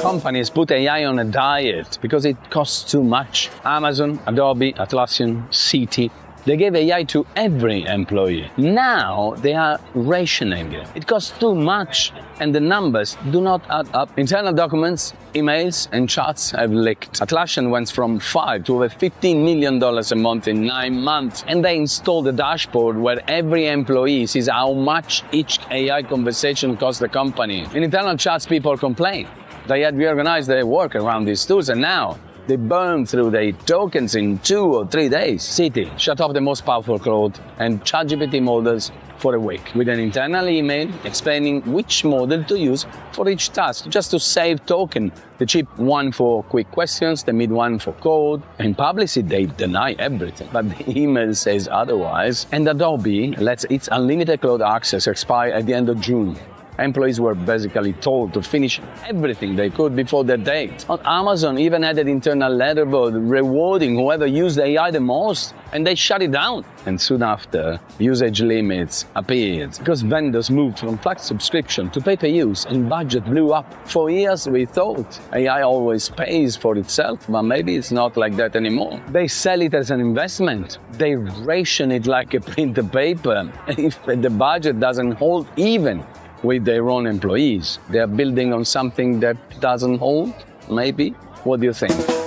companies put AI on a diet because it costs too much. Amazon, Adobe, Atlassian, CT, they gave AI to every employee. Now they are rationing it. It costs too much and the numbers do not add up. Internal documents, emails and chats have leaked. Atlassian went from $5 to over $15 million a month in 9 months. And they installed a dashboard where every employee sees how much each AI conversation costs the company. In internal chats, people complain. They had reorganized their work around these tools and now they burn through their tokens in 2 or 3 days. Citi shut off the most powerful Claude and ChatGPT models for a week with an internal email explaining which model to use for each task, just to save token. The cheap one for quick questions, the mid one for code. In publicly, they deny everything, but the email says otherwise. And Adobe lets its unlimited cloud access expire at the end of June. Employees were basically told to finish everything they could before their date. Amazon even added internal leaderboard rewarding whoever used AI the most, and they shut it down. And soon after, usage limits appeared because vendors moved from flat subscription to pay-per-use and budget blew up. For years we thought AI always pays for itself, but maybe it's not like that anymore. They sell it as an investment. They ration it like a printed paper. And if the budget doesn't hold even with their own employees, they are building on something that doesn't hold, maybe? What do you think?